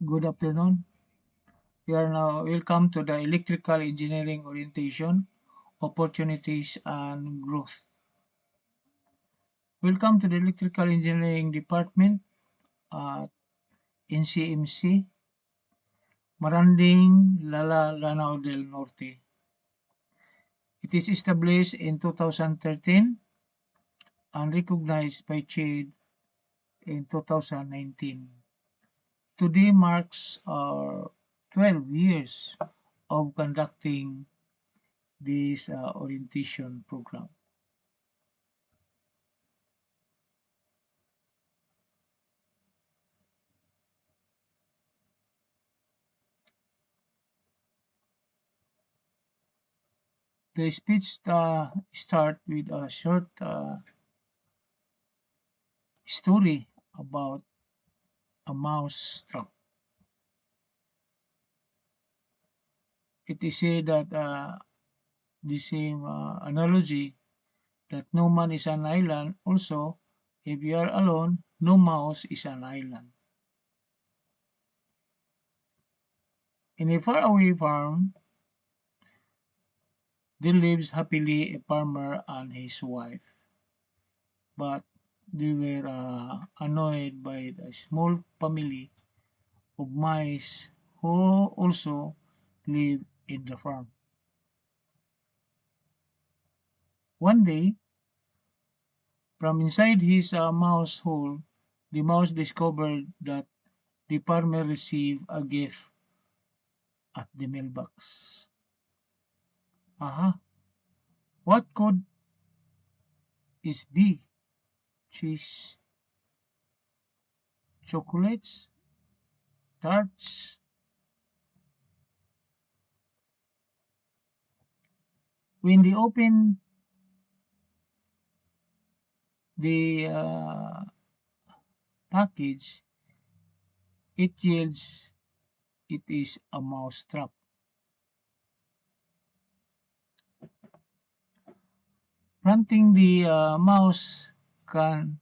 Good afternoon. We are now welcome to the Electrical Engineering Orientation, Opportunities and Growth. Welcome to the Electrical Engineering Department at NCMC, Maranding, Lanao del Norte. It is established in 2013 and recognized by CHED in 2019. Today marks our 12 years of conducting this orientation program. The speech start with a short story about a mouse trap. It is said that the same analogy that no man is an island. Also, if you are alone, no mouse is an island. In a faraway farm, there lives happily a farmer and his wife. But they were annoyed by the small family of mice who also live in the farm. One day, from inside his mouse hole, the mouse discovered that the farmer received a gift at the mailbox. Aha! What could it be? Cheese, chocolates, tarts? When they opened the package, it yields it is a mouse trap. Prompting the mouse can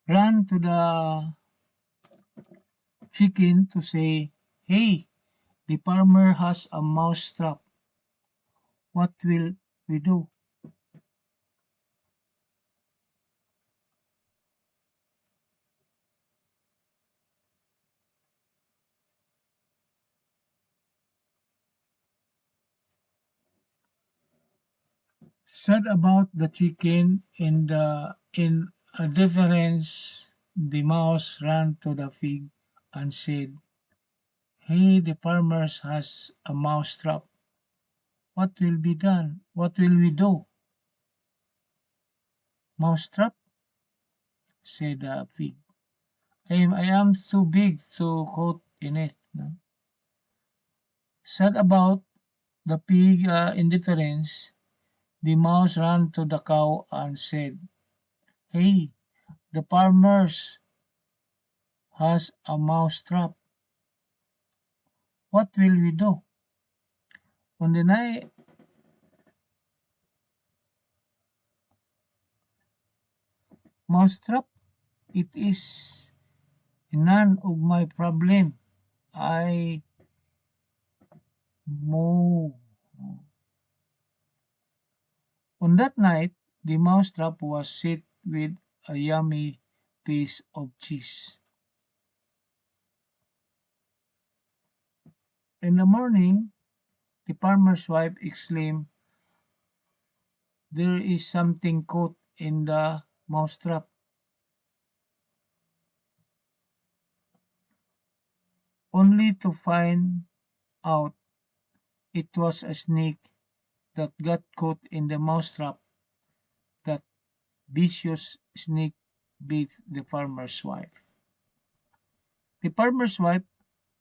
run to the chicken to say, "Hey, the farmer has a mouse trap. What will we do?" Said about the chicken in a difference, the mouse ran to the pig and said, "Hey, the farmer has a mouse trap. What will be done? What will we do?" "Mouse trap?" said the pig. I am too big to coat in it. No? Sad about the pig indifference, the mouse ran to the cow and said, "Hey, the farmer has a mouse trap. What will we do?" On the night, mouse trap, it is none of my problem. I moo. On that night, the mousetrap was set with a yummy piece of cheese. In the morning, the farmer's wife exclaimed, "There is something caught in the mousetrap." Only to find out it was a snake that got caught in the mousetrap. That vicious snake bit the farmer's wife. The farmer's wife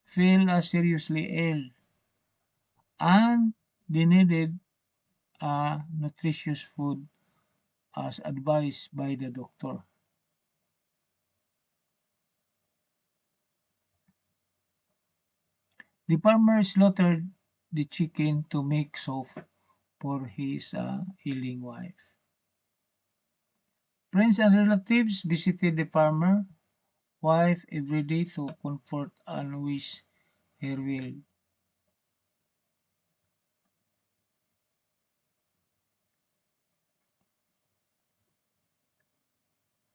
fell seriously ill, and they needed a nutritious food as advised by the doctor. The farmer slaughtered the chicken to make soup for his ailing wife. Friends and relatives visited the farmer, wife every day to comfort and wish her will.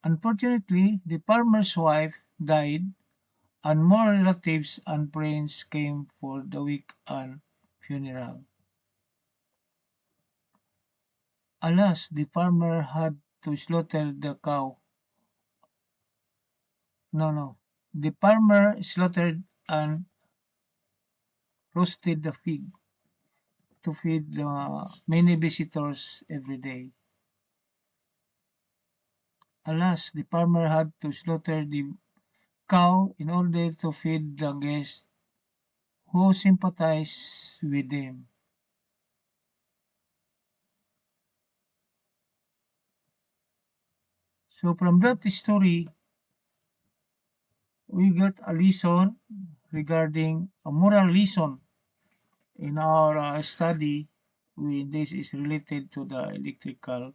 Unfortunately, the farmer's wife died, and more relatives and friends came for the weekend funeral. Alas, the farmer had to slaughter the cow. No, no. The farmer slaughtered and roasted the pig to feed the many visitors every day. Alas, the farmer had to slaughter the cow in order to feed the guests who sympathized with him. So from that story, we got a lesson regarding a moral lesson in our study when this is related to the electrical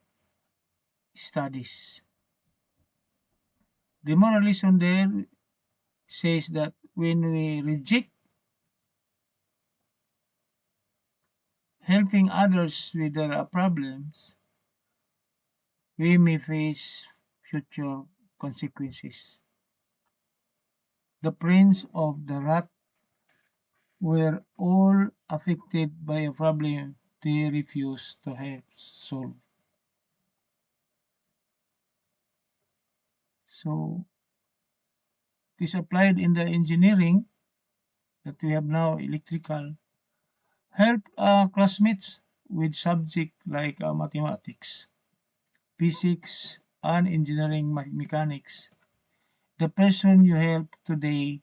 studies. The moral lesson there says that when we reject helping others with their problems, we may face future consequences. The prince of the rat were all affected by a problem they refused to help solve. So it is applied in the engineering that we have now electrical. Help classmates with subject like mathematics, physics, and engineering mechanics. The person you help today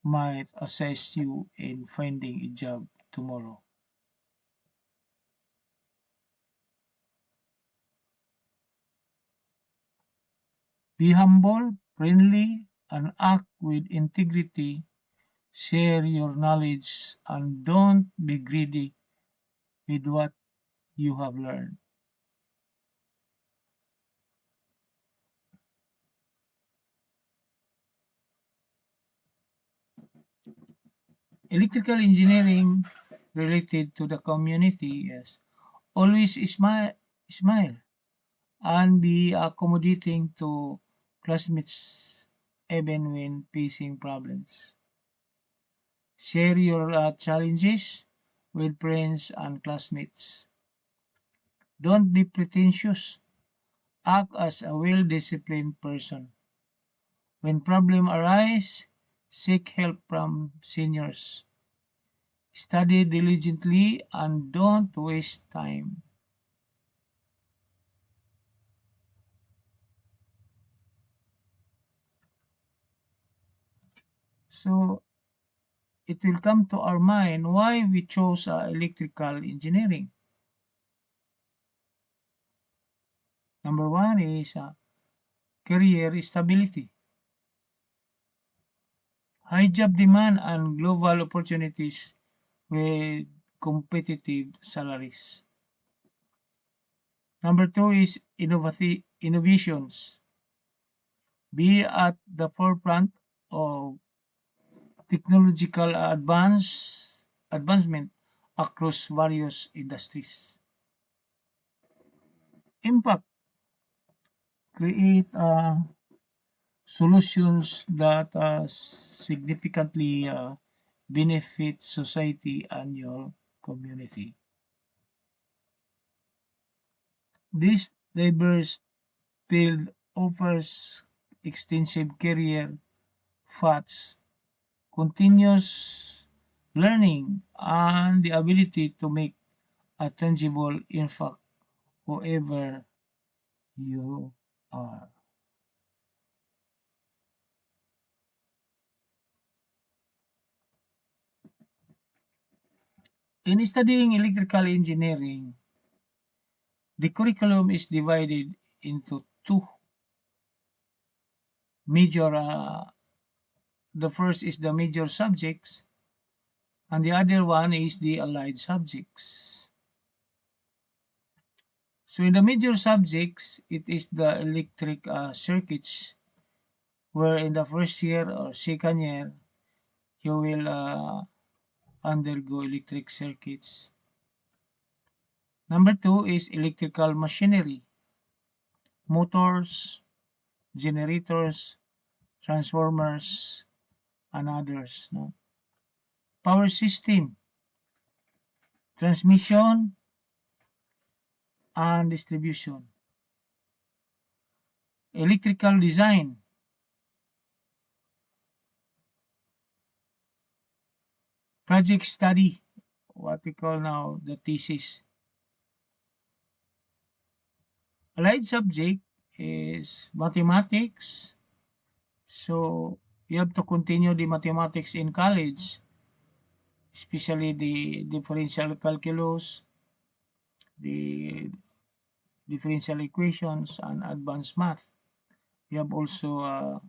might assist you in finding a job tomorrow. Be humble, friendly, and act with integrity. Share your knowledge and don't be greedy with what you have learned. Electrical engineering related to the community, yes. Always smile and be accommodating to classmates even when facing problems. Share your challenges with friends and classmates. Don't be pretentious. Act as a well-disciplined person. When problems arise, seek help from seniors. Study diligently and don't waste time. So it will come to our mind why we chose electrical engineering. Number one is career stability, high job demand, and global opportunities with competitive salaries. Number two is innovations. Be at the forefront of technological advancement across various industries. Impact. Create solutions that significantly benefit society and your community. This diverse field offers extensive career paths, continuous learning, and the ability to make a tangible impact whoever you are. In studying electrical engineering, the curriculum is divided into two major. The first is the major subjects, and the other one is the allied subjects. So in the major subjects, it is the electric circuits, where in the first year or second year, you will undergo electric circuits. Number 2 is electrical machinery, motors, generators, transformers, and others. No? Power system, transmission, and distribution. Electrical design, project study, what we call now the thesis. Allied subject is mathematics. So you have to continue the mathematics in college, especially the differential calculus, the differential equations, and advanced math. You have also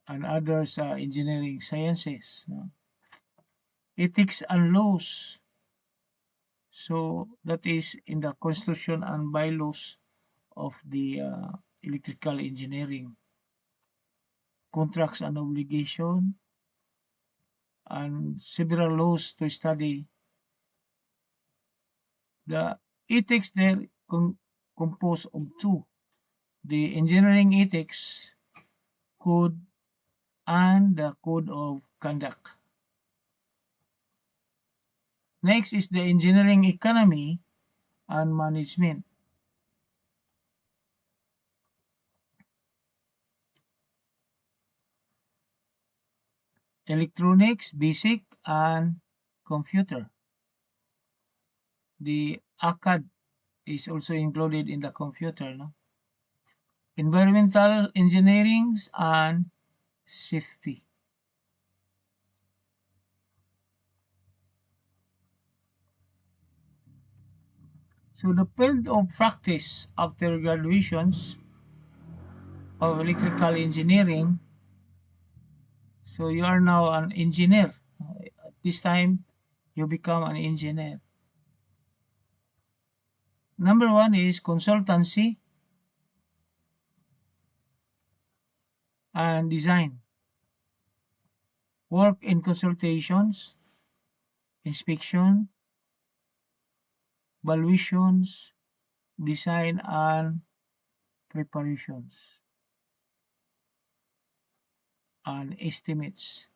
and others engineering sciences. No? Ethics and laws. So that is in the constitution and bylaws of the electrical engineering. Contracts and obligation and several laws to study. The ethics there composed of two. The engineering ethics code and the code of conduct. Next is the engineering economy and management. Electronics, basic, and computer. The ACAD is also included in the computer. No? Environmental engineering and safety. So the field of practice after graduations of electrical engineering, so you are now an engineer. At this time, you become an engineer. Number 1 is consultancy and design. Work in consultations, inspection, valuations, design, and preparations, and estimates.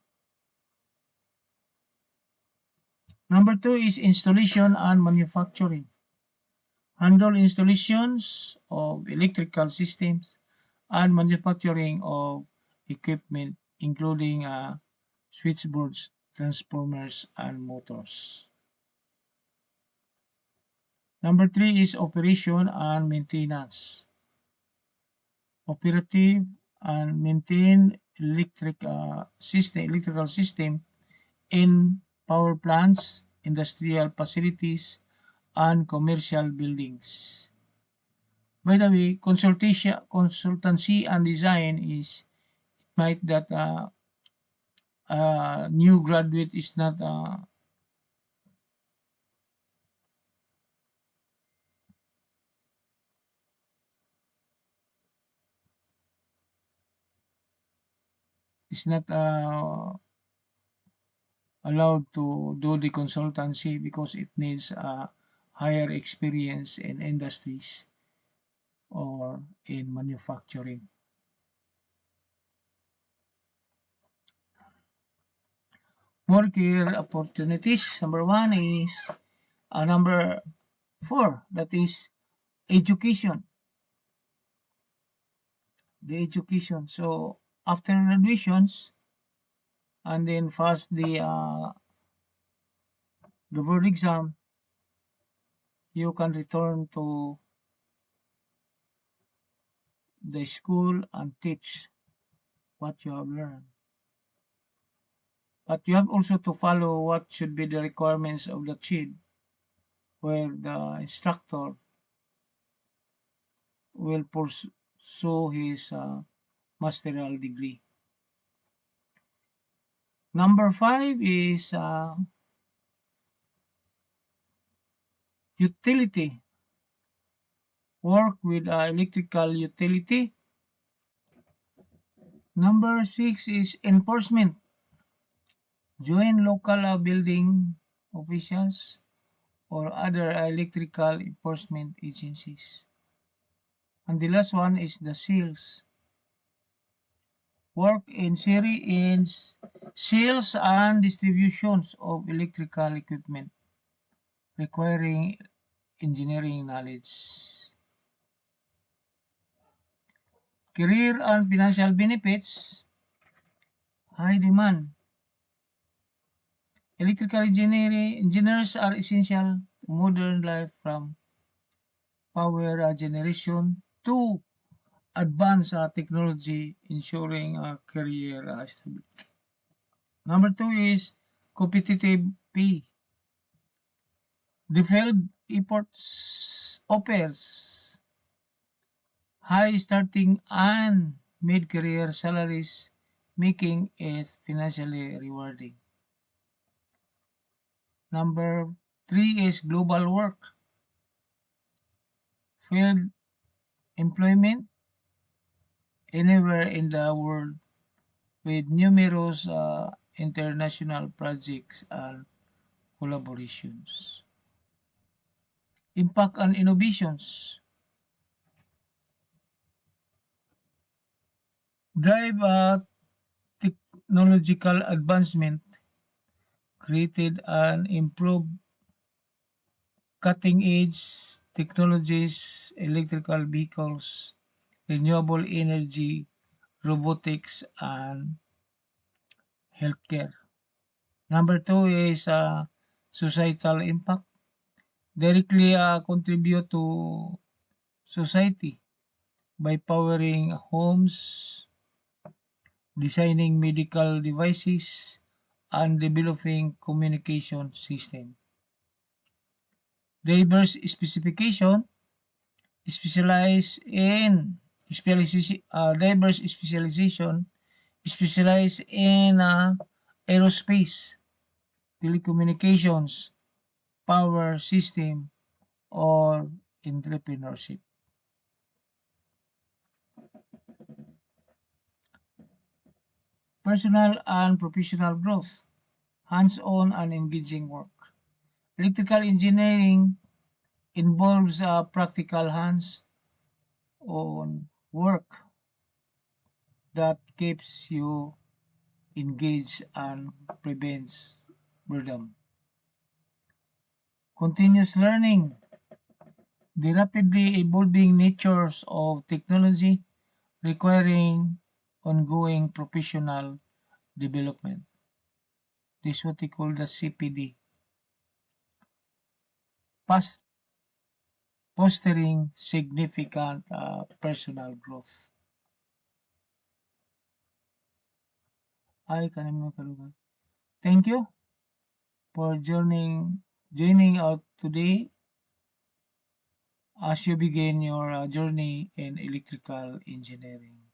Number 2 is installation and manufacturing. Handle installations of electrical systems and manufacturing of equipment, including switchboards, transformers, and motors. Number 3 is operation and maintenance. Operative and maintain electrical system in power plants, industrial facilities, and commercial buildings. By the way, consultancy and design is might that new graduate is not allowed to do the consultancy because it needs higher experience in industries or in manufacturing. More career opportunities. Number 1 is number 4, that is education. The education. So after graduations, and then first the board exam, you can return to the school and teach what you have learned. But you have also to follow what should be the requirements of the CHID, where the instructor will pursue his master's degree. Number 5 is utility. Work with electrical utility Number 6 is enforcement. Join local building officials or other electrical enforcement agencies. And the last one is the sales. Work in sales and distributions of electrical equipment requiring engineering knowledge. Career and financial benefits. High demand. Electrical engineers are essential to modern life, from power generation to advanced technology, ensuring career stability. Number 2 is competitive pay. The field offers high starting and mid-career salaries, making it financially rewarding. Number 3 is global work. Field employment anywhere in the world with numerous international projects and collaborations. Impact and innovations. Drive technological advancement, created and improved cutting-edge technologies, electrical vehicles, renewable energy, robotics, and healthcare. Number 2 is societal impact. Directly contribute to society by powering homes, designing medical devices, and developing communication system. Diverse specification, specialize in diverse specialization, specialize in aerospace, telecommunications, power system, or entrepreneurship. Personal and professional growth, hands-on and engaging work. Electrical engineering involves practical hands-on work that keeps you engaged and prevents boredom. Continuous learning, the rapidly evolving natures of technology requiring ongoing professional development. This is what they call the CPD. Fostering significant personal growth. Thank you for joining out today as you begin your journey in electrical engineering.